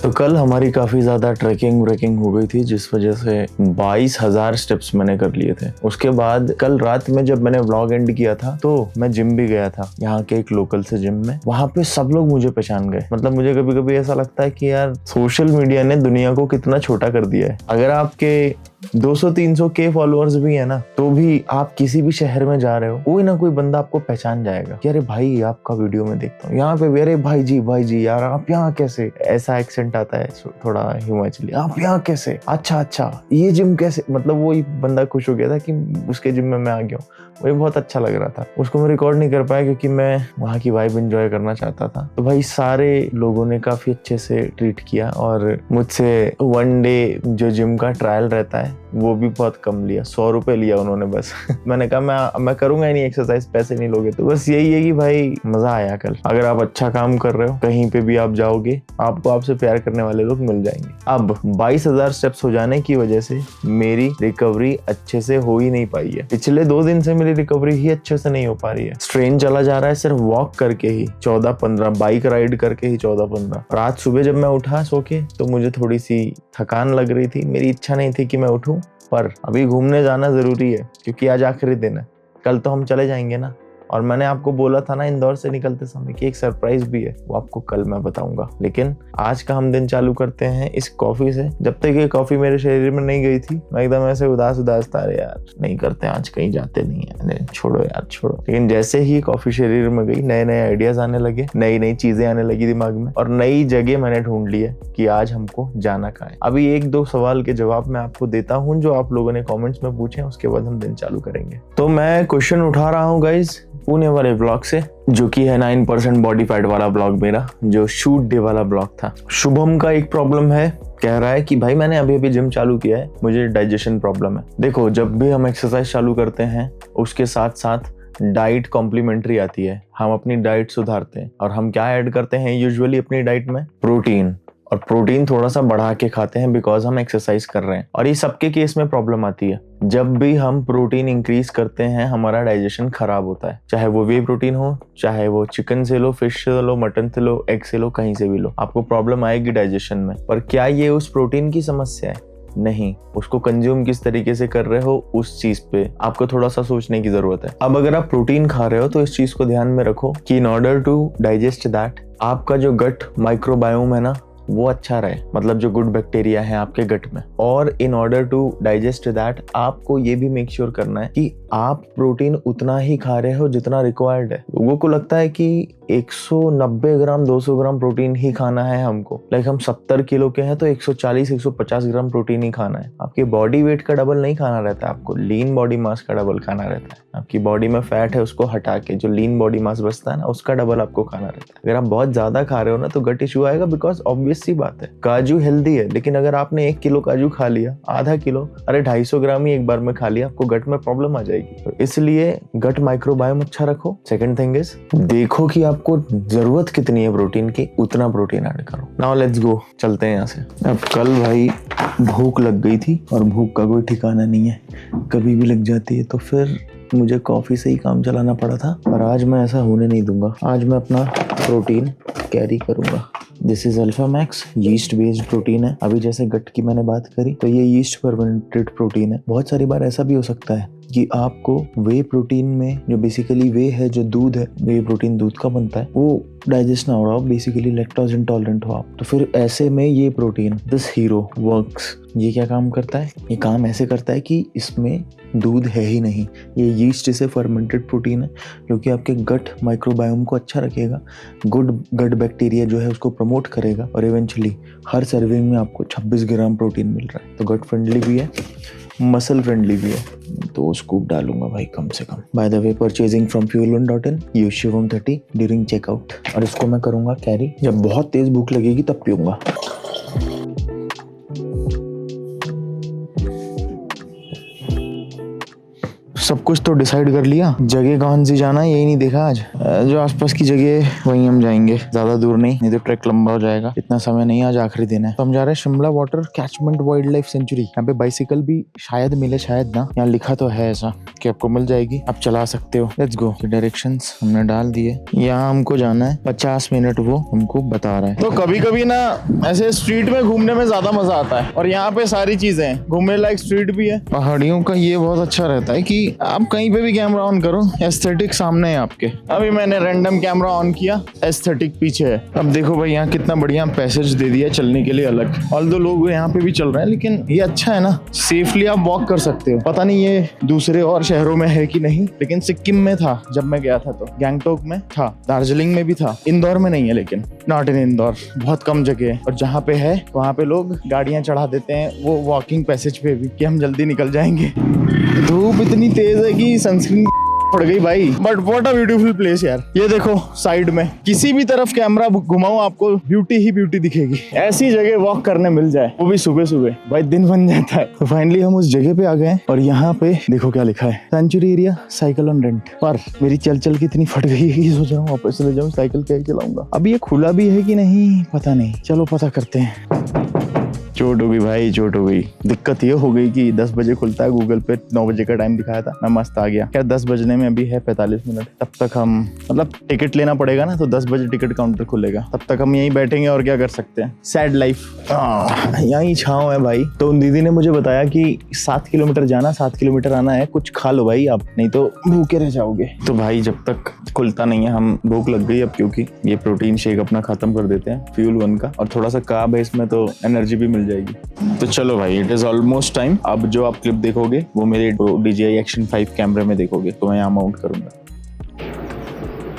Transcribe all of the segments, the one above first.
तो कल हमारी काफ़ी ज़्यादा ट्रैकिंग व्रेकिंग हो गई थी, जिस वजह से 22,000 स्टेप्स मैंने कर लिए थे। उसके बाद कल रात में जब मैंने व्लॉग एंड किया था तो मैं जिम भी गया था, यहाँ के एक लोकल से जिम में। वहाँ पे सब लोग मुझे पहचान गए। मतलब मुझे कभी कभी ऐसा लगता है कि यार सोशल मीडिया ने दुनिया को कितना छोटा कर दिया है। अगर आपके 200-300 के फॉलोअर्स भी है ना, तो भी आप किसी भी शहर में जा रहे हो, कोई ना कोई बंदा आपको पहचान जाएगा कि अरे भाई आपका वीडियो में देखता हूँ यहाँ पे भी, अरे भाई जी यार आप यहाँ कैसे, ऐसा एक्सेंट आता है थोड़ा हिमाचली, आप यहाँ कैसे, अच्छा ये जिम कैसे। मतलब वो ही बंदा खुश हो गया था कि उसके जिम में मैं आ गया हूँ। मुझे बहुत अच्छा लग रहा था। उसको मैं रिकॉर्ड नहीं कर पाया क्योंकि मैं वहाँ की वाइब एंजॉय करना चाहता था। तो भाई सारे लोगों ने काफी अच्छे से ट्रीट किया और मुझसे 1 डे जो जिम का ट्रायल रहता है वो भी बहुत कम लिया, 100 रुपए लिया उन्होंने बस। मैंने कहा मैं करूंगा ही नहीं एक्सरसाइज, पैसे नहीं लोगे। तो बस यही है कि भाई मजा आया कल। अगर आप अच्छा काम कर रहे हो, कहीं पे भी आप जाओगे, आपको आपसे प्यार करने वाले लोग मिल जाएंगे। अब 22,000 स्टेप्स हो जाने की वजह से मेरी रिकवरी अच्छे से हो ही नहीं पाई है। पिछले 2 दिन से मेरी रिकवरी ही अच्छे से नहीं हो पा रही है। स्ट्रेन चला जा रहा है सिर्फ वॉक करके ही 14-15, बाइक राइड करके ही 14-15। रात सुबह जब मैं उठा सो के तो मुझे थोड़ी सी थकान लग रही थी। मेरी इच्छा नहीं थी कि मैं उठूं, पर अभी घूमने जाना जरूरी है क्योंकि आज आखिरी दिन है। कल तो हम चले जाएंगे ना। और मैंने आपको बोला था ना इंदौर से निकलते समय कि एक सरप्राइज भी है, वो आपको कल मैं बताऊंगा। लेकिन आज का हम दिन चालू करते हैं इस कॉफी से। जब तक ये कॉफी मेरे शरीर में नहीं गई थी मैं एकदम ऐसे उदास था, अरे यार नहीं करते आज, कहीं जाते नहीं है, अरे छोड़ो यार छोड़ो। लेकिन जैसे ही कॉफी शरीर में गई, नए नए आइडियाज आने लगे, नई नई चीजें आने लगी दिमाग में, और नई जगह मैंने ढूंढ ली है कि आज हमको जाना कहाँ है। अभी 1-2 सवाल के जवाब मैं आपको देता हूँ जो आप लोगों ने कॉमेंट्स में पूछे, उसके बाद हम दिन चालू करेंगे। तो मैं क्वेश्चन उठा रहा हूँ गाइज पुणे वाले ब्लॉग से, जो कि है 9% बॉडी फैट वाला ब्लॉग मेरा, जो शूट डे वाला ब्लॉग था। शुभम का एक प्रॉब्लम है, कह रहा है कि भाई मैंने अभी जिम चालू किया है, मुझे डाइजेशन प्रॉब्लम है। देखो, जब भी हम एक्सरसाइज चालू करते हैं उसके साथ साथ डाइट कॉम्प्लीमेंट्री आती है। हम अपनी डाइट सुधारते हैं और हम क्या ऐड करते हैं यूजुअली अपनी डाइट में? प्रोटीन। और प्रोटीन थोड़ा सा बढ़ा के खाते हैं बिकॉज हम एक्सरसाइज कर रहे हैं। और ये सबके केस में प्रॉब्लम आती है। जब भी हम प्रोटीन इंक्रीज करते हैं हमारा डाइजेशन खराब होता है, चाहे वो वे प्रोटीन हो, चाहे वो चिकन से लो, फिश से लो, मटन से लो, एग से लो, कहीं से भी लो, आपको प्रॉब्लम आएगी डाइजेशन में। पर क्या ये उस प्रोटीन की समस्या है? नहीं, उसको कंज्यूम किस तरीके से कर रहे हो उस चीज पे आपको थोड़ा सा सोचने की जरूरत है। अब अगर आप प्रोटीन खा रहे हो तो इस चीज को ध्यान में रखो कि in order to digest that, आपका जो गट माइक्रोबायोम है ना वो अच्छा रहे, मतलब जो गुड बैक्टीरिया है आपके गट में। और in order to digest that आपको ये भी मेक श्योर करना है कि आप प्रोटीन उतना ही खा रहे हो जितना रिक्वायर्ड है। लोगों को लगता है कि 190 ग्राम 200 ग्राम प्रोटीन ही खाना है हमको। लाइक हम 70 किलो के हैं तो 140-150 ग्राम प्रोटीन ही खाना है। आपके बॉडी वेट का डबल नहीं खाना रहता है, आपको लीन बॉडी मास का डबल खाना रहता है। आपकी बॉडी में फैट है उसको हटा के जो लीन बॉडी मास बचता है ना, उसका डबल आपको खाना रहता है। अगर आप बहुत ज्यादा खा रहे हो ना तो गट इशू आएगा, बिकॉज ऑब्वियस सी बात है काजू हेल्दी है, लेकिन अगर आपने 1 किलो काजू खा लिया, आधा किलो, अरे 250 ग्राम ही एक बार में खा लिया, आपको गट में प्रॉब्लम आ जाएगी। तो इसलिए गट माइक्रोबायोम अच्छा रखो। सेकंड थिंग इज, देखो कि आपको जरूरत कितनी है प्रोटीन की, उतना प्रोटीन ऐड करो। नाउ लेट्स गो, चलते हैं यहाँ से। अब कल भाई भूख लग गई थी और भूख का कोई ठिकाना नहीं है, कभी भी लग जाती है। तो फिर मुझे कॉफी से ही काम चलाना पड़ा था, पर आज मैं ऐसा होने नहीं दूंगा। आज मैं अपना प्रोटीन कैरी करूंगा। This is alpha max, yeast based protein है। अभी जैसे गट की मैंने बात करी तो ये यीस्ट फर्मेंटेड प्रोटीन है। बहुत सारी बार ऐसा भी हो सकता है कि आपको वे प्रोटीन में, जो बेसिकली वे है, जो दूध है, वे प्रोटीन दूध का बनता है, वो डाइजेस्ट ना हो रहा हो, बेसिकली लैक्टोज इंटॉलरेंट हो आप। तो फिर ऐसे में ये प्रोटीन, दिस हीरो वर्क्स, ये क्या काम करता है? ये काम ऐसे करता है कि इसमें दूध है ही नहीं, ये यीस्ट से फर्मेंटेड प्रोटीन है जो कि आपके गट माइक्रोबायोम को अच्छा रखेगा, गुड गट बैक्टीरिया जो है उसको प्रमोट करेगा, और इवेंचुअली हर सर्विंग में आपको 26 ग्राम प्रोटीन मिल रहा है। तो गट फ्रेंडली भी है, मसल फ्रेंडली भी है। तो स्कूप डालूंगा भाई कम से कम। By the way, purchasing from fuel1.in, use Shivam 30 during checkout. और इसको मैं करूंगा कैरी, जब बहुत तेज भूख लगेगी तब पीऊंगा। सब कुछ तो डिसाइड कर लिया, जगह कौन सी जाना है यही नहीं देखा आज। जो आसपास की जगह है वहीं हम जाएंगे, ज्यादा दूर नहीं तो ट्रैक लंबा हो जाएगा। इतना समय नहीं, आज आखिरी दिन है। तो हम जा रहे हैं Shimla water catchment wild life sanctuary. यहाँ पे बाइसिकल भी शायद मिले, शायद ना, यहाँ लिखा तो है ऐसा कि आपको मिल जाएगी, आप चला सकते हो। Let's go. डायरेक्शंस हमने डाल दिए, यहाँ हमको जाना है 50 मिनट, वो हमको बता रहा है। तो कभी कभी ना ऐसे स्ट्रीट में घूमने में ज्यादा मजा आता है, और यहाँ पे सारी चीजें हैं, घूमने लायक स्ट्रीट भी है। पहाड़ियों का ये बहुत अच्छा रहता है कि आप कहीं पे भी कैमरा ऑन करो, एस्थेटिक सामने है आपके। अभी मैंने रैंडम कैमरा ऑन किया, एस्थेटिक पीछे है। अब देखो भाई यहाँ कितना बढ़िया पैसेज दे दिया चलने के लिए अलग। ऑल्दो लोग यहाँ पे भी चल रहे हैं, लेकिन ये अच्छा है ना, सेफली आप वॉक कर सकते हो। पता नहीं ये दूसरे और शहरों में है कि नहीं, लेकिन सिक्किम में था जब मैं गया था, तो गैंगटोक में था, दार्जिलिंग में भी था, इंदौर में नहीं है, लेकिन नॉट इन इंदौर, बहुत कम जगह है। और जहाँ पे है वहाँ पे लोग गाड़ियाँ चढ़ा देते हैं वो वॉकिंग पैसेज पे भी, कि हम जल्दी निकल जाएंगे। धूप इतनी तेज है कि सनस्क्रीन पड़ गई भाई, but what a beautiful place यार। ये देखो साइड में किसी भी तरफ कैमरा घुमाओ आपको ब्यूटी ही ब्यूटी दिखेगी। ऐसी जगह वॉक करने मिल जाए, वो भी सुबह सुबह, भाई दिन बन जाता है। तो फाइनली हम उस जगह पे आ गए, और यहाँ पे देखो क्या लिखा है, century area cycle on rent. पर मेरी चल चल के इतनी फट गई है कि सोच रहा हूँ वापस चले जाऊँ, साइकिल क्या ही चलाऊंगा। अभी ये खुला भी है कि नहीं पता नहीं, चलो पता करते हैं। चोट हो गई भाई, चोट हो गई। दिक्कत ये हो गई कि 10 बजे खुलता है, गूगल पे 9 बजे का टाइम दिखाया था, मैं मस्त आ गया। क्या 10 बजने में अभी है 45 मिनट, तब तक हम, मतलब टिकट लेना पड़ेगा ना, तो 10 बजे टिकट काउंटर खुलेगा, तब तक हम यहीं बैठेंगे और क्या कर सकते हैं। सैड लाइफ, यहीं छाँव है भाई। तो उन दीदी ने मुझे बताया कि 7 किलोमीटर जाना, 7 किलोमीटर आना है, कुछ खा लो भाई आप, नहीं तो भूखे रह जाओगे। तो भाई जब तक खुलता नहीं है, हम भूख लग गई अब, क्योंकि ये प्रोटीन शेक अपना खत्म कर देते हैं, फ्यूल 1 का, और थोड़ा सा कार्ब है इसमें, तो एनर्जी भी मिल जाएगी। तो चलो भाई, इट इज ऑलमोस्ट टाइम। अब जो आप क्लिप देखोगे वो मेरे DJI Action 5 कैमरे में देखोगे, तो मैं यहाँ माउंट करूंगा।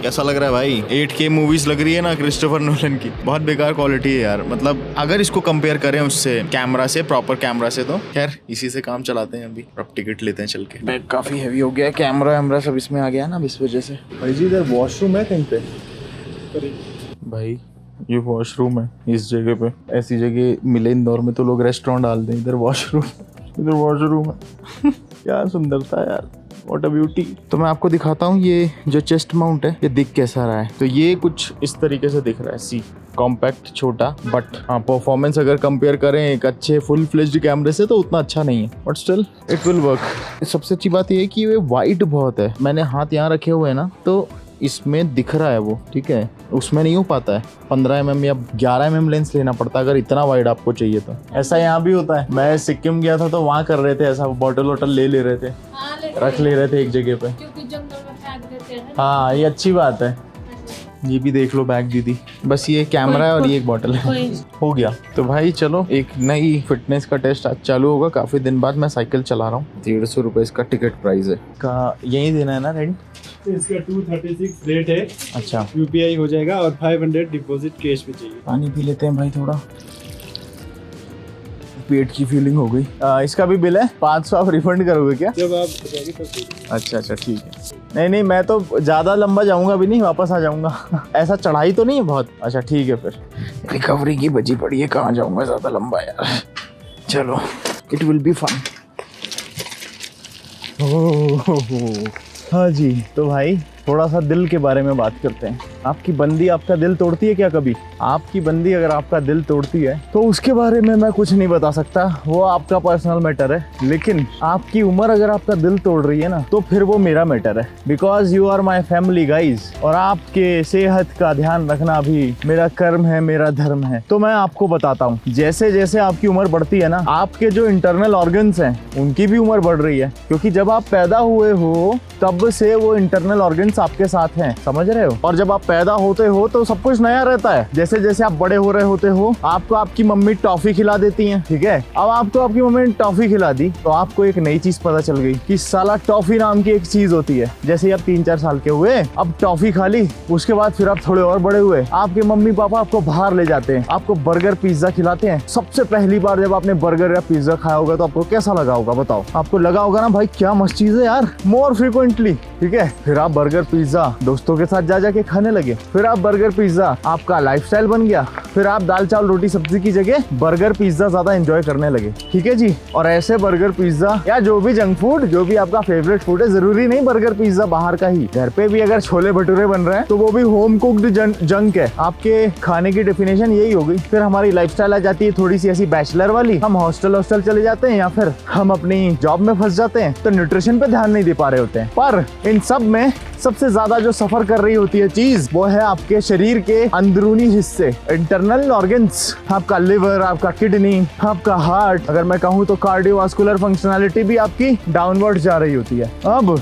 कैसा लग रहा है भाई? 8K मूवीज लग रही है ना क्रिस्टोफर नोलन की, बहुत बेकार क्वालिटी है यार। मतलब अगर इसको कंपेयर करें उससे, कैमरा से, प्रॉपर कैमरा से, तो खैर इसी से काम चलाते हैं अभी। अब टिकट लेते हैं चल के। बैग काफी हैवी हो गया है, कैमरा वैमरा सब इसमें आ गया ना, इस वजह से। भाई जी इधर वॉशरूम है कहीं पे? भाई ये वॉशरूम है इस जगह पे, ऐसी जगह मिले इंदौर में तो लोग रेस्टोरेंट डाल दें, इधर वॉशरूम, इधर वॉशरूम है। क्या सुंदरता है यार, व्हाट अ ब्यूटी। तो मैं आपको दिखाता हूँ ये जो चेस्ट माउंट है, ये दिख कैसा रहा है। तो ये कुछ इस तरीके से दिख रहा है, सी कॉम्पैक्ट, छोटा, बट हाँ परफॉर्मेंस अगर कंपेयर करें एक अच्छे फुल फ्लेज्ड कैमरे से तो उतना अच्छा नहीं है, but still it will work. सबसे अच्छी बात ये है कि ये वाइड बहुत है। मैंने हाथ यहाँ रखे हुए हैं ना, तो इसमें दिख रहा है वो, ठीक है, उसमें नहीं हो पाता है। 15 mm या 11 mm लेंस लेना पड़ता है अगर इतना वाइड आपको चाहिए तो। ऐसा यहाँ भी होता है। मैं सिक्किम गया था तो वहाँ कर रहे थे ऐसा, बॉटल वॉटल ले रहे थे, रख ले रहे थे एक जगह पे, क्योंकि जंगल में फेंक देते हैं। हाँ ये अच्छी बात है। ये भी देख लो बैग दीदी, बस ये कैमरा है और ये एक बॉटल है, हो गया। तो भाई चलो, एक नई फिटनेस का टेस्ट आज चालू होगा। काफी दिन बाद मैं साइकिल चला रहा हूँ। 150 रुपए इसका टिकट प्राइस है। का यही देना है ना रेंट? इसका 236 रेट है। अच्छा, UPI हो जाएगा, और 500 डिपॉजिट कैश में चाहिए। पानी पी लेते हैं भाई थोड़ा, पेट की फीलिंग हो गई। इसका भी बिल है 500, आप रिफंड करोगे क्या? जब आप बताओगे तब। अच्छा ठीक है। नहीं मैं तो ज्यादा लंबा जाऊंगा भी नहीं, वापस आ जाऊंगा। ऐसा चढ़ाई तो नहीं है बहुत? अच्छा ठीक है, फिर रिकवरी की बची पड़ी है, कहाँ जाऊंगा ज्यादा लंबा यार। चलो, इट विल बी फन। हाँ जी, तो भाई थोड़ा सा दिल के बारे में बात करते हैं। आपकी बंदी आपका दिल तोड़ती है क्या कभी? आपकी बंदी अगर आपका दिल तोड़ती है तो उसके बारे में मैं कुछ नहीं बता सकता, वो आपका पर्सनल मैटर है। लेकिन आपकी उम्र अगर आपका दिल तोड़ रही है ना, तो फिर वो मेरा मैटर है, because you are my family guys. और आपके सेहत का ध्यान रखना भी मेरा कर्म है, मेरा धर्म है। तो मैं आपको बताता हूँ, जैसे जैसे आपकी उम्र बढ़ती है ना, आपके जो इंटरनल ऑर्गन्स हैं उनकी भी उम्र बढ़ रही है, क्योंकि जब आप पैदा हुए हो तब से वो इंटरनल ऑर्गन्स आपके साथ हैं, समझ रहे हो? और जब आप पैदा होते हो तो सब कुछ नया रहता है। जैसे जैसे आप बड़े हो रहे होते हो, आपको आपकी मम्मी टॉफी खिला देती हैं, ठीक है। अब आपको आपकी मम्मी ने टॉफी खिला दी तो आपको एक नई चीज पता चल गई कि साला टॉफी नाम की एक चीज होती है। जैसे आप 3-4 साल के हुए, अब टॉफी खा ली, उसके बाद फिर आप थोड़े और बड़े हुए, आपके मम्मी पापा आपको बाहर ले जाते हैं, आपको बर्गर पिज्जा खिलाते हैं। सबसे पहली बार जब आपने बर्गर या पिज्जा खाया होगा तो आपको कैसा लगा होगा बताओ? आपको लगा होगा ना भाई क्या मस्त चीज है यार, मोर फ्रिक्वेंटली, ठीक है। फिर आप बर्गर पिज्जा दोस्तों के साथ जा जाके खाने लगे, फिर आप बर्गर पिज्जा आपका लाइफस्टाइल बन गया। फिर आप दाल चावल रोटी सब्जी की जगह बर्गर पिज्जा ज्यादा एंजॉय करने लगे, ठीक है जी। और ऐसे बर्गर पिज्जा या जो भी जंक फूड, जो भी आपका फेवरेट फूड है, जरूरी नहीं बर्गर पिज्जा बाहर का ही, घर पे भी अगर छोले भटूरे बन रहे हैं तो वो भी होम कुक्ड जंक है। आपके खाने की डेफिनेशन यही हो गई। फिर हमारी लाइफस्टाइल आ जाती है थोड़ी सी ऐसी बैचलर वाली, हम हॉस्टल चले जाते हैं या फिर हम अपनी जॉब में फंस जाते हैं, तो न्यूट्रिशन पे ध्यान नहीं दे पा रहे होते हैं। पर इन सब में सबसे ज्यादा जो सफर कर रही होती है चीज, वो है आपके शरीर के अंदरूनी हिस्से, इंटरनल ऑर्गन्स। आपका लिवर, आपका किडनी, आपका हार्ट, अगर मैं कहूँ तो कार्डियोवास्कुलर फंक्शनैलिटी भी आपकी डाउनवर्ड जा रही होती है। अब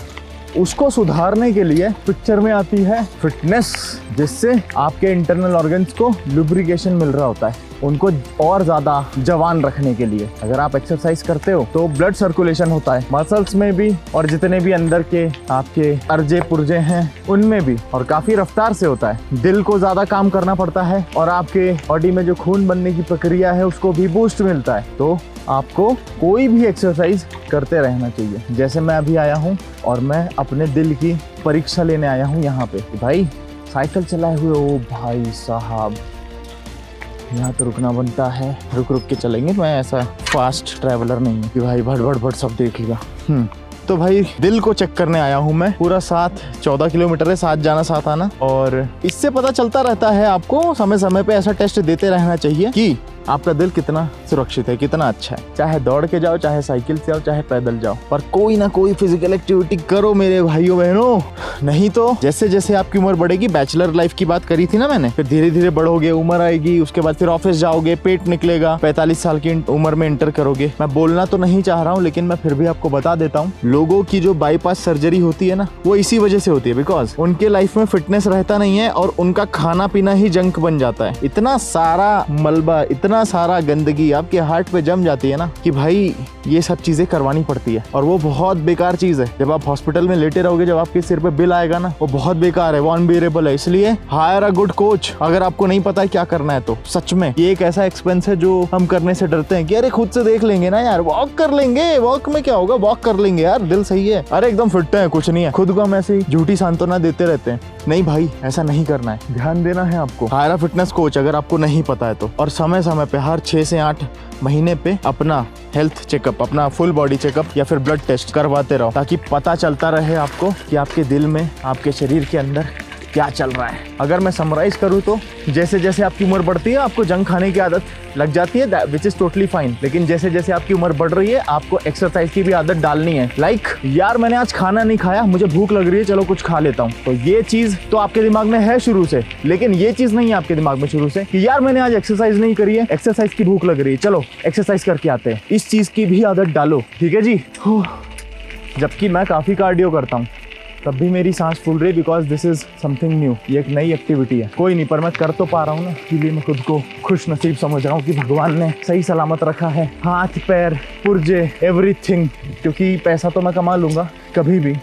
उसको सुधारने के लिए पिक्चर में आती है फिटनेस, जिससे आपके इंटरनल ऑर्गन्स को लुब्रिकेशन मिल रहा होता है, उनको और ज्यादा जवान रखने के लिए। अगर आप एक्सरसाइज करते हो तो ब्लड सर्कुलेशन होता है मसल्स में भी, और जितने भी अंदर के आपके अर्जे पुर्जे हैं उनमें भी, और काफी रफ्तार से होता है। दिल को ज्यादा काम करना पड़ता है और आपके बॉडी में जो खून बनने की प्रक्रिया है उसको भी बूस्ट मिलता है। तो आपको कोई भी एक्सरसाइज करते रहना चाहिए। जैसे मैं अभी आया हूँ और मैं अपने दिल की परीक्षा लेने आया हूँ यहाँ पे। भाई साइकिल चलाए हुए, ओ भाई साहब, यहाँ तो रुकना बनता है, रुक रुक के चलेंगे। मैं ऐसा फास्ट ट्रैवलर नहीं हूँ कि भाई भट भट सब देख लिया। तो भाई दिल को चेक करने आया हूँ मैं। पूरा 14 किलोमीटर है, 7 जाना 7 आना, और इससे पता चलता रहता है आपको समय समय पे ऐसा टेस्ट देते रहना चाहिए कि आपका दिल कितना सुरक्षित है, कितना अच्छा है। चाहे दौड़ के जाओ, चाहे साइकिल से जाओ, चाहे पैदल जाओ, पर कोई ना कोई फिजिकल एक्टिविटी करो मेरे भाइयों बहनों। नहीं तो जैसे जैसे आपकी उम्र बढ़ेगी, बैचलर लाइफ की बात करी थी ना मैंने, फिर धीरे धीरे बढ़ोगे, उम्र आएगी, उसके बाद फिर ऑफिस जाओगे, पेट निकलेगा, 45 साल की उम्र में इंटर करोगे। मैं बोलना तो नहीं चाह रहा हूँ, लेकिन मैं फिर भी आपको बता देता हूँ, लोगों की जो बाईपास सर्जरी होती है ना, वो इसी वजह से होती है, बिकॉज उनके लाइफ में फिटनेस रहता नहीं है और उनका खाना पीना ही जंक बन जाता है। इतना सारा मलबा, इतना सारा गंदगी आपके हार्ट पे जम जाती है ना कि भाई ये सब चीजें करवानी पड़ती है, और वो बहुत बेकार चीज है। जब आप हॉस्पिटल में लेटे रहोगे, जब आपके सिर पे बिल आएगा ना, वो बहुत बेकार है, वो अनबियरेबल है। इसलिए हायर अ गुड कोच। अगर आपको नहीं पता है क्या करना है तो सच में ये एक ऐसा एक्सपेंस है जो हम करने से डरते हैं कि अरे खुद से देख लेंगे ना यार, वॉक कर लेंगे, वॉक में क्या होगा, वॉक कर लेंगे यार, दिल सही है, अरे एकदम फिट है, कुछ नहीं है। खुद को हम ऐसे ही झूठी सांत्वना देते रहते हैं। नहीं भाई, ऐसा नहीं करना है, ध्यान देना है आपको। हायर अ फिटनेस कोच अगर आपको नहीं पता है तो, और समय समय पे हर 6 से 8 महीने पे अपना हेल्थ चेकअप, अपना फुल बॉडी चेकअप या फिर ब्लड टेस्ट करवाते रहो, ताकि पता चलता रहे आपको कि आपके दिल में, आपके शरीर के अंदर क्या चल रहा है। अगर मैं समराइज करूँ तो जैसे जैसे आपकी उम्र बढ़ती है आपको जंक खाने की आदत लग जाती है, विच इज टोटली फाइन। लेकिन जैसे जैसे आपकी उम्र बढ़ रही है आपको एक्सरसाइज की भी आदत डालनी है। लाइक यार मैंने आज खाना नहीं खाया, मुझे भूख लग रही है, चलो कुछ खा लेता हूँ। तो ये चीज तो आपके दिमाग में है शुरू से, लेकिन ये चीज नहीं है आपके दिमाग में शुरू से कि यार मैंने आज एक्सरसाइज नहीं करी है, एक्सरसाइज की भूख लग रही है, चलो एक्सरसाइज करके आते हैं। इस चीज की भी आदत डालो, ठीक है जी। जबकि मैं काफी कार्डियो करता हूँ, तब भी मेरी सांस फूल रही, because this is something new. ये एक नई एक्टिविटी है। कोई नहीं, पर मैं कर तो पा रहा हूँ ना, इसलिए मैं खुद को खुश नसीब समझ रहा हूँ कि भगवान ने सही सलामत रखा है, हाथ पैर पुर्जे एवरीथिंग। क्योंकि पैसा तो मैं कमा लूंगा कभी भी,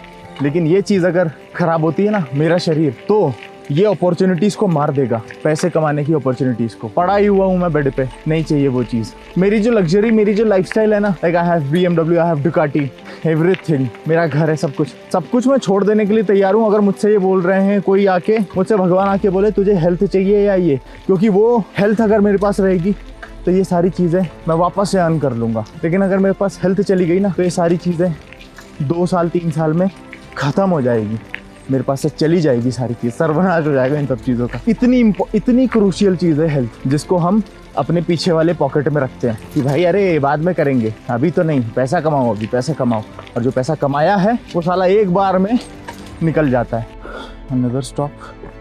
लेकिन ये चीज़ अगर खराब होती है ना, मेरा शरीर, तो ये अपॉर्चुनिटीज को मार देगा, पैसे कमाने की अपॉर्चुनिटीज को। पड़ा ही हुआ हूँ मैं बेड पे, नहीं चाहिए वो चीज़। मेरी जो लग्जरी, मेरी जो लाइफस्टाइल है ना, like I have BMW, I have Ducati, everything, मेरा घर है, सब कुछ मैं छोड़ देने के लिए तैयार हूँ। अगर मुझसे ये बोल रहे हैं कोई आके, मुझसे भगवान आके बोले तुझे हेल्थ चाहिए या ये, क्योंकि वो हेल्थ अगर मेरे पास रहेगी तो ये सारी चीज़ें मैं वापस से अर्न कर लूँगा। लेकिन अगर मेरे पास हेल्थ चली गई ना, तो ये सारी चीज़ें 2 साल 3 साल में ख़त्म हो जाएगी, मेरे पास से चली जाएगी सारी चीज़, सर्वनाश हो जाएगा इन सब चीज़ों का। इतनी क्रूशियल चीज़ है हेल्थ, जिसको हम अपने पीछे वाले पॉकेट में रखते हैं कि भाई अरे बाद में करेंगे, अभी तो नहीं, पैसा कमाओ, अभी पैसा कमाओ। और जो पैसा कमाया है वो साला एक बार में निकल जाता है। अनदर स्टॉप,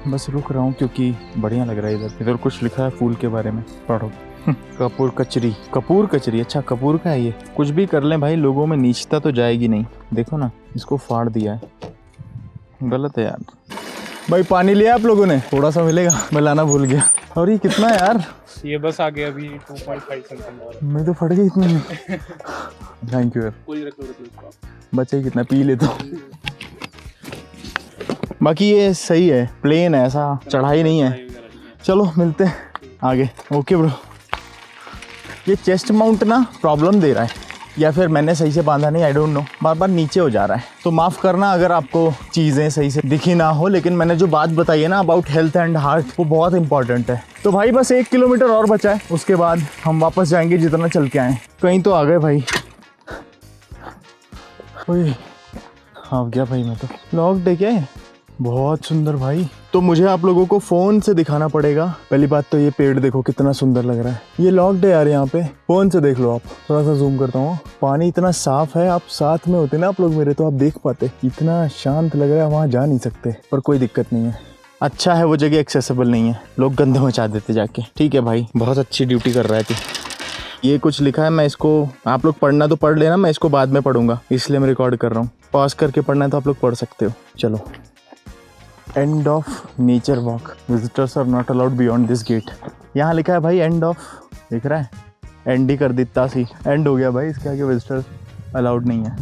बस रुक रहा हूँ क्योंकि बढ़िया लग रहा है। इधर कुछ लिखा है फूल के बारे में, पढ़ो। कपूर कचरी, अच्छा कपूर का है ये। कुछ भी कर लें भाई, लोगों में नीचता तो जाएगी नहीं। देखो ना, इसको फाड़ दिया है, गलत है यार। भाई पानी लिया आप लोगों ने? थोड़ा सा मिलेगा, मैं लाना भूल गया। और ये कितना है यार? ये बस आ गया अभी 2.5 समथिंग। मैं तो फट गई इतने में। थैंक यू यार। कोई रख लो इसको, बचे कितना, पी ले तो। बाकी ये सही है, प्लेन है, ऐसा चढ़ाई नहीं है। चलो मिलते हैं आगे। Okay bro. ये चेस्ट माउंट ना प्रॉब्लम दे रहा है, या फिर मैंने सही से बांधा नहीं, आई डोंट नो, बार बार नीचे हो जा रहा है। तो माफ़ करना अगर आपको चीज़ें सही से दिखी ना हो, लेकिन मैंने जो बात बताई है ना अबाउट हेल्थ एंड हार्ट, वो बहुत इंपॉर्टेंट है। तो भाई बस 1 किलोमीटर और बचा है, उसके बाद हम वापस जाएंगे जितना चल के आए। कहीं तो आ गए भाई। ओए हाँ गया भाई, मैं तो लॉक्ड है क्या है? बहुत सुंदर भाई। तो मुझे आप लोगों को फ़ोन से दिखाना पड़ेगा। पहली बात तो ये पेड़ देखो कितना सुंदर लग रहा है। ये लॉक्ड है यार, यहाँ पे फ़ोन से देख लो आप। थोड़ा सा जूम करता हूँ, पानी इतना साफ है, आप साथ में होते ना आप लोग मेरे तो आप देख पाते। इतना शांत लग रहा है, वहाँ जा नहीं सकते पर कोई दिक्कत नहीं है। अच्छा है वो जगह एक्सेसिबल नहीं है, लोग गंदे मचा देते जाके। ठीक है भाई, बहुत अच्छी ड्यूटी कर रहा है तू। ये कुछ लिखा है, मैं इसको, आप लोग पढ़ना तो पढ़ लेना, मैं इसको बाद में पढ़ूंगा इसलिए मैं रिकॉर्ड कर रहा हूँ। पॉज करके पढ़ना है तो आप लोग पढ़ सकते हो। चलो, end of nature walk, visitors are not allowed beyond this gate. यहाँ लिखा है भाई एंड ऑफ, दिख रहा है, एंड ही कर देता सी, एंड हो गया भाई, इसके आगे विजिटर्स अलाउड नहीं है।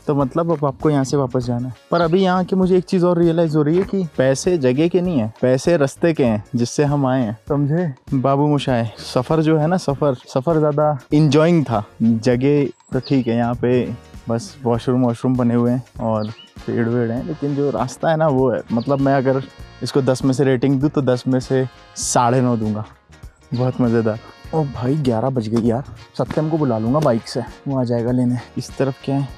तो मतलब अब आपको यहाँ से वापस जाना है। पर अभी यहाँ की मुझे एक चीज़ और रियलाइज़ हो रही है कि पैसे जगह के नहीं है, पैसे रास्ते के हैं जिससे हम आए हैं, समझे बाबू मोशाय। सफ़र जो है ना, सफ़र ज़्यादा इंजॉइंग था। जगह तो ठीक है, यहाँ पे बस वॉशरूम बने हुए हैं और पेड़ वेड़ हैं, लेकिन जो रास्ता है ना वो है, मतलब मैं अगर इसको 10 में से रेटिंग दूँ तो 10 में से 9.5 दूंगा। बहुत मज़ेदार। ओ भाई 11 बज गई यार। सत्यम को बुला लूँगा बाइक से, वो आ जाएगा लेने। इस तरफ क्या है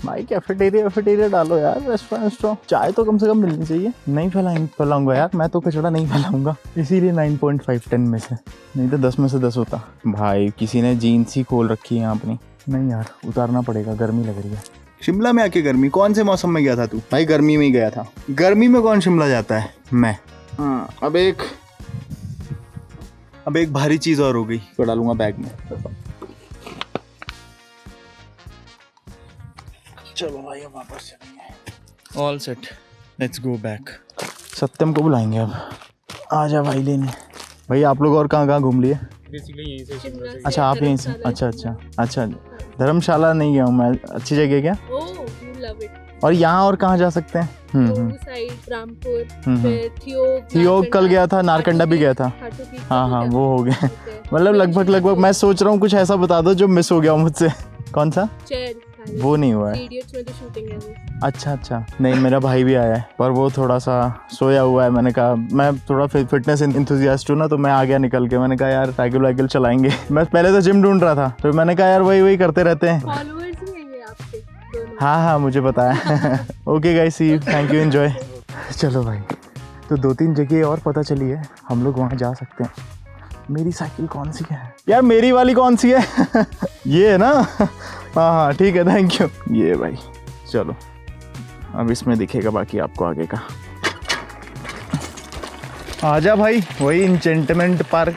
भाई? कैफेटेरिया डालो यार, रेस्टोरेंट। चाय तो कम से कम मिलनी चाहिए। नहीं फैलाऊंगा यार, मैं तो कचड़ा नहीं फैलाऊंगा, इसीलिए 9.5 10 में से, नहीं तो 10 में से 10 होता। भाई किसी ने जीन्स ही खोल रखी है अपनी। नहीं यार, उतारना पड़ेगा, गर्मी लग रही है। शिमला में आके गर्मी? कौन से मौसम में गया था तू? भाई गर्मी में ही गया था। गर्मी में कौन शिमला जाता है? मैं। अब एक भारी चीज़ और हो गई, तो डालूंगा बैग में। चलो भाई अब वापस चलेंगे। All set, let's go back. Satyam को बुलाएंगे अब। आ जा भाई लेने। भाई आप लोग और कहाँ घूम लिए? यहीं से। अच्छा आप यहीं से? अच्छा धर्मशाला नहीं गया हूँ मैं। अच्छी जगह क्या? और यहाँ और कहाँ जा सकते हैं? थियोग कल गया था, नारकंडा भी गया था। हाँ वो हो गया। मतलब लगभग मैं सोच रहा हूँ कुछ ऐसा बता दो जो मिस हो गया मुझसे। कौन सा? वो नहीं हुआ है। अच्छा नहीं, मेरा भाई भी आया है पर वो थोड़ा सा सोया हुआ है। मैंने कहा मैं थोड़ा फिटनेस इंथुजियास्ट हूँ ना, तो मैं आ गया निकल के। मैंने कहा यार साइकिल चलाएंगे। मैं पहले तो जिम ढूंढ रहा था, तो मैंने कहा यार वही करते रहते हैं। हाँ मुझे पता है। Okay guys, see you, thank you, enjoy. चलो भाई, तो 2-3 जगह और पता चली है, हम लोग वहाँ जा सकते हैं। मेरी साइकिल कौन सी है यार? मेरी वाली कौन सी है? ये है ना? हाँ ठीक है, थैंक यू। ये भाई चलो, अब इसमें दिखेगा बाकी आपको आगे का। आजा भाई, वही इंचेंटमेंट पार्क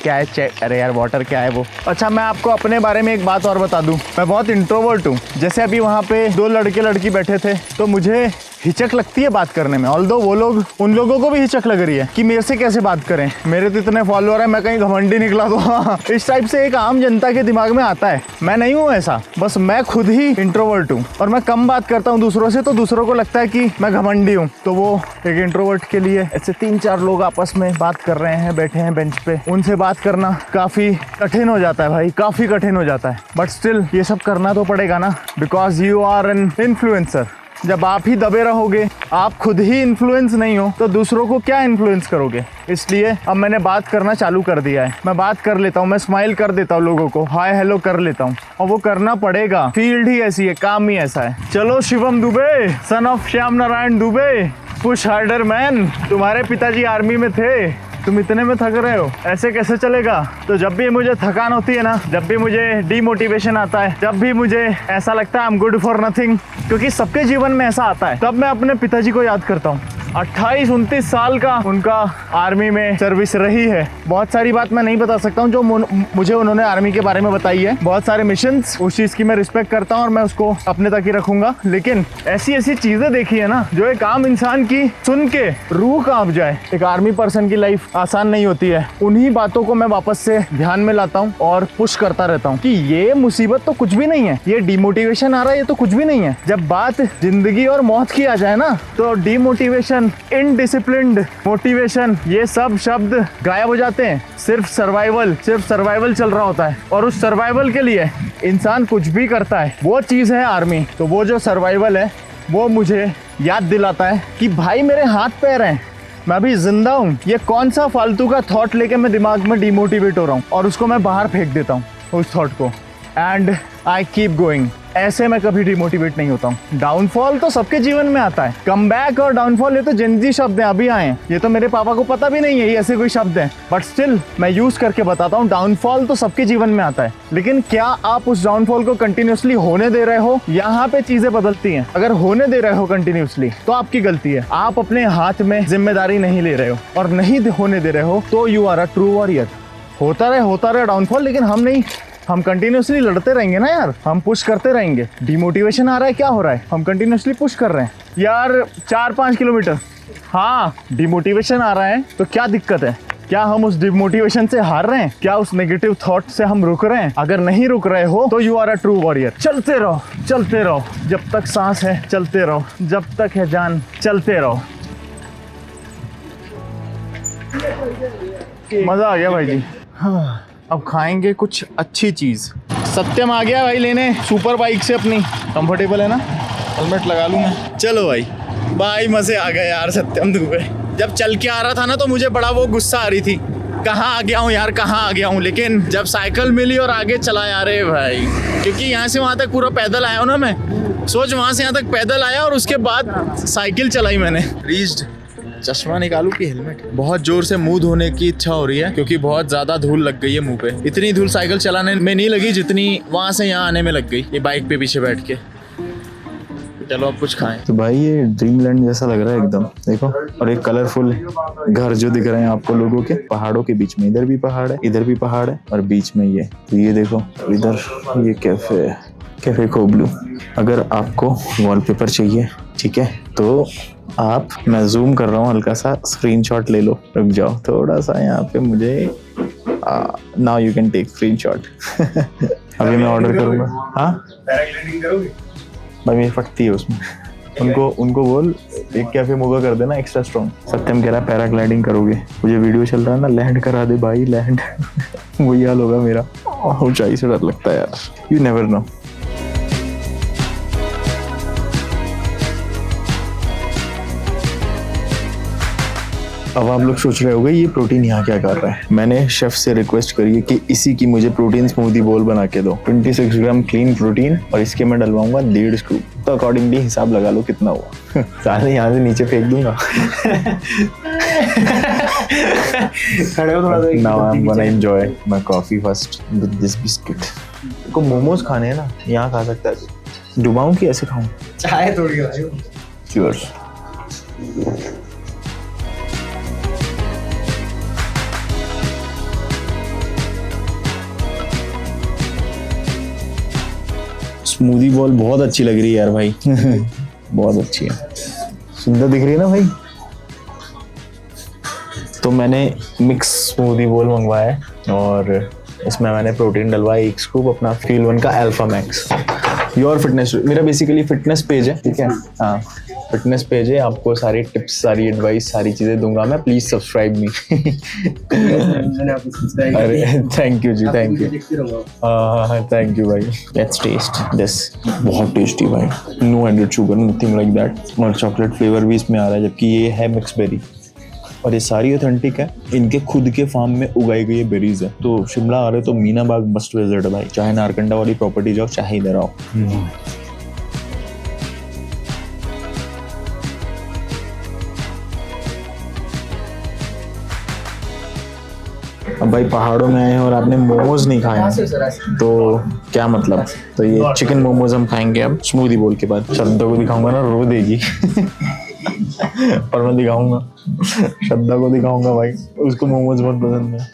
क्या है? अरे यार वाटर क्या है वो? अच्छा मैं आपको अपने बारे में एक बात और बता दूं, मैं बहुत इंट्रोवर्ट हूँ। जैसे अभी वहाँ पे 2 लड़के लड़की बैठे थे, तो मुझे हिचक लगती है बात करने में। ऑल्दो उन लोगों को भी हिचक लग रही है कि मेरे से कैसे बात करें, मेरे तो इतने फॉलोअर हैं, मैं कहीं घमंडी निकला तो। हाँ, इस टाइप से एक आम जनता के दिमाग में आता है। मैं नहीं हूँ ऐसा, बस मैं खुद ही इंट्रोवर्ट हूँ और मैं कम बात करता हूँ दूसरों से, तो दूसरों को लगता है कि मैं घमंडी हूँ। तो वो एक इंट्रोवर्ट के लिए ऐसे 3-4 लोग आपस में बात कर रहे हैं, बैठे हैं बेंच पे, उनसे बात करना काफ़ी कठिन हो जाता है भाई, काफ़ी कठिन हो जाता है। बट स्टिल ये सब करना तो पड़ेगा ना, because you are an influencer. जब आप ही दबे रहोगे, आप खुद ही इन्फ्लुएंस नहीं हो, तो दूसरों को क्या इन्फ्लुएंस करोगे? इसलिए अब मैंने बात करना चालू कर दिया है। मैं बात कर लेता हूँ, मैं स्माइल कर देता हूँ लोगों को, हाय हेलो कर लेता हूँ, और वो करना पड़ेगा। फील्ड ही ऐसी है, काम ही ऐसा है। चलो Shivam Dubey, son of Shyam Narayan Dubey, push harder man, तुम्हारे पिताजी आर्मी में थे, तुम इतने में थक रहे हो, ऐसे कैसे चलेगा? तो जब भी मुझे थकान होती है ना, जब भी मुझे डीमोटिवेशन आता है, जब भी मुझे ऐसा लगता है I am good for nothing, क्योंकि सबके जीवन में ऐसा आता है, तब मैं अपने पिताजी को याद करता हूँ। 28-29 साल का उनका आर्मी में सर्विस रही है। बहुत सारी बात मैं नहीं बता सकता हूँ जो मुझे उन्होंने आर्मी के बारे में बताई है, बहुत सारे मिशंस, उस चीज़ की मैं रिस्पेक्ट करता हूँ और मैं उसको अपने तक ही रखूंगा। लेकिन ऐसी चीज़ें देखी है ना, जो एक आम इंसान की सुन के रूह कांप जाए। एक आर्मी पर्सन की लाइफ आसान नहीं होती है। उन्हीं बातों को मैं वापस से ध्यान में लाता हूँ और पुश करता रहता हूँ कि ये मुसीबत तो कुछ भी नहीं है, ये डिमोटिवेशन आ रहा है, ये तो कुछ भी नहीं है। जब बात जिंदगी और मौत की आ जाए ना, तो डिमोटिवेशन डिटर्मिनेशन, इनडिसिप्लिन्ड, मोटिवेशन, ये सब शब्द गायब हो जाते हैं। सिर्फ सर्वाइवल चल रहा होता है और उस सर्वाइवल के लिए इंसान कुछ भी करता है। वो चीज़ है आर्मी। तो वो जो सर्वाइवल है वो मुझे याद दिलाता है कि भाई मेरे हाथ पैर हैं, मैं अभी जिंदा हूँ। ये कौन सा फालतू का थॉट लेके मैं दिमाग में डिमोटिवेट हो रहा हूँ और उसको मैं बाहर फेंक देता हूँ उस थॉट को, एंड आई कीप गोइंग। ऐसे मैं कभी डिमोटिवेट नहीं होता हूँ। डाउनफॉल तो सबके जीवन में आता है। कमबैक और डाउनफॉल ये तो जेनजी शब्द हैं, अभी आए हैं। ये तो मेरे पापा को पता भी नहीं है ये ऐसे कोई शब्द हैं, बट स्टिल मैं यूज करके बताता हूँ। डाउनफॉल तो सबके जीवन में आता है, लेकिन क्या आप उस डाउनफॉल को कंटिन्यूसली होने दे रहे हो? यहाँ पे चीजें बदलती हैं। अगर होने दे रहे हो कंटिन्यूसली तो आपकी गलती है। आप अपने हाथ में जिम्मेदारी नहीं ले रहे हो और नहीं होने दे रहे हो तो you are a true warrior. होता रहे डाउनफॉल, लेकिन हम कंटिन्यूसली लड़ते रहेंगे ना यार, हम पुश करते रहेंगे। डिमोटिवेशन आ रहा है, क्या हो रहा है? हम कंटिन्यूसली पुश कर रहे हैं यार 4-5 किलोमीटर। हाँ, डिमोटिवेशन आ रहा है तो क्या दिक्कत है? क्या हम उस डिमोटिवेशन से हार रहे हैं? क्या उस नेगेटिव थॉट से हम रुक रहे हैं? अगर नहीं रुक रहे हो तो you are a true warrior. चलते रहो, जब तक सांस है चलते रहो, जब तक है जान चलते रहो। मजा आ गया भाई जी। हाँ, अब खाएंगे कुछ अच्छी चीज। सत्यम आ गया भाई लेने सुपर बाइक से अपनी। कंफर्टेबल है ना? हेलमेट लगा लूँ मैं। चलो भाई मजे आ गए यार सत्यम दुबे। जब चल के आ रहा था ना तो मुझे बड़ा वो गुस्सा आ रही थी, कहाँ आ गया हूँ यार, कहाँ आ गया हूँ। लेकिन जब साइकिल मिली और आगे चला यार रे भाई, क्योंकि यहाँ से वहाँ तक पूरा पैदल आया हूँ ना मैं। सोच, वहाँ से यहाँ तक पैदल आया और उसके बाद साइकिल चलाई मैंने। रीच्ड। चश्मा निकालूं कि हेलमेट? बहुत जोर से मुंह धोने की इच्छा हो रही है क्योंकि बहुत ज्यादा धूल लग गई है मुंह पे। इतनी धूल साइकिल चलाने में नहीं लगी जितनी वहां से यहाँ आने में लग गई, ये बाइक पे पीछे बैठ के। चलो अब कुछ खाएं। तो भाई ये ड्रीमलैंड जैसा लग रहा है एकदम, देखो। और एक कलरफुल घर जो दिख रहे हैं आपको लोगों के, पहाड़ों के बीच में। इधर भी पहाड़ है, इधर भी पहाड़ है और बीच में ये। तो ये देखो, इधर ये कैफे खोबलू। अगर आपको वॉलपेपर चाहिए, ठीक है, तो आप, मैं जूम कर रहा हूँ हल्का सा, स्क्रीनशॉट ले लो। रुक जाओ थोड़ा सा यहाँ पे मुझे। Now you can take screenshot. अभी मैं ऑर्डर करूँगा। हाँ, पैराग्लाइडिंग करोगे? भाई मेरी फटती है उसमें। उनको बोल एक कैफे मोगा कर देना एक्स्ट्रा स्ट्रॉन्ग। सत्यम कह रहा है पैराग्लाइडिंग करोगे। मुझे वीडियो चल रहा है ना, लैंड करा दे भाई, लैंड। वही हाल होगा मेरा। ऊंचाई से डर लगता है यार, यू नेवर नो। अब आप लोग सोच रहे होंगे ये प्रोटीन यहाँ क्या कर रहा है। मैंने शेफ से रिक्वेस्ट करी है कि इसी की मुझे प्रोटीन स्मूदी बोल बना के दो। 26 ग्राम क्लीन प्रोटीन और इसके मैं डलवाऊंगा 1.5 स्कूप। तो अकॉर्डिंगली हिसाब लगा लो कितना हुआ। सारे यहाँ से नीचे फेंक दूंगा। Now I'm gonna enjoy my coffee first with this biscuit। को मोमोज खाने हैं ना, यहाँ खा सकता है। डुबाऊं कि ऐसे खाऊं? चाय थोड़ी खाओ। Cheers। स्मूदी बॉल बहुत अच्छी लग रही है यार भाई। बहुत अच्छी है, सुंदर दिख रही है ना भाई। तो मैंने मिक्स स्मूदी बॉल मंगवाया है और इसमें मैंने प्रोटीन डलवाया 1 स्कूप अपना फील 1 का अल्फा मैक्स। योर फिटनेस, मेरा बेसिकली फिटनेस पेज है, ठीक है। हाँ, फिटनेस पेज है। आपको सारी टिप्स, सारी एडवाइस, सारी चीज़ें दूंगा मैं। Please subscribe me. अरे थैंक यू जी, थैंक यू। हाँ थैंक यू भाई। Let's taste this. बहुत टेस्टी भाई, no added sugar, nothing like that. और चॉकलेट फ्लेवर भी इसमें आ रहा है, जबकि ये है मिक्स बेरी और ये सारी ऑथेंटिक है। इनके खुद के फार्म में उगाई गई बेरीज है। तो शिमला आ रहे तो मीना बाग मस्ट विजिट है भाई। चाहे नारकंडा वाली प्रॉपर्टी जाओ, चाहे इधर आओ। अब भाई पहाड़ों में आए हैं और आपने मोमोज नहीं खाए हैं तो क्या मतलब। तो ये चिकन मोमोज हम खाएंगे अब स्मूदी बोल के बाद। श्रद्धा को दिखाऊंगा ना, रो देगी। और मैं दिखाऊंगा, श्रद्धा को दिखाऊंगा भाई, उसको मोमोज बहुत पसंद है।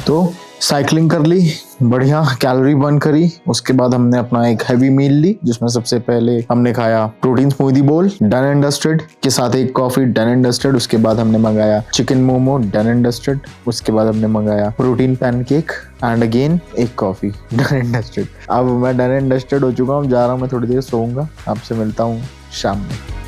तो साइकिलिंग कर ली, बढ़िया कैलोरी बर्न करी। उसके बाद हमने अपना एक हैवी मील ली, जिसमें सबसे पहले हमने खाया प्रोटीन स्मूदी बोल, डन एंड डस्टेड, के साथ एक कॉफी, डन एंड डस्टेड। उसके बाद हमने मंगाया chicken momo, done and dusted. उसके बाद हमने मंगाया प्रोटीन पैनकेक एंड अगेन एक कॉफी, डन एंड डस्टेड। अब मैं डन एंड डस्टेड हो चुका हूँ, जा रहा हूँ मैं थोड़ी देर सोऊंगा। आपसे मिलता हूँ शाम में।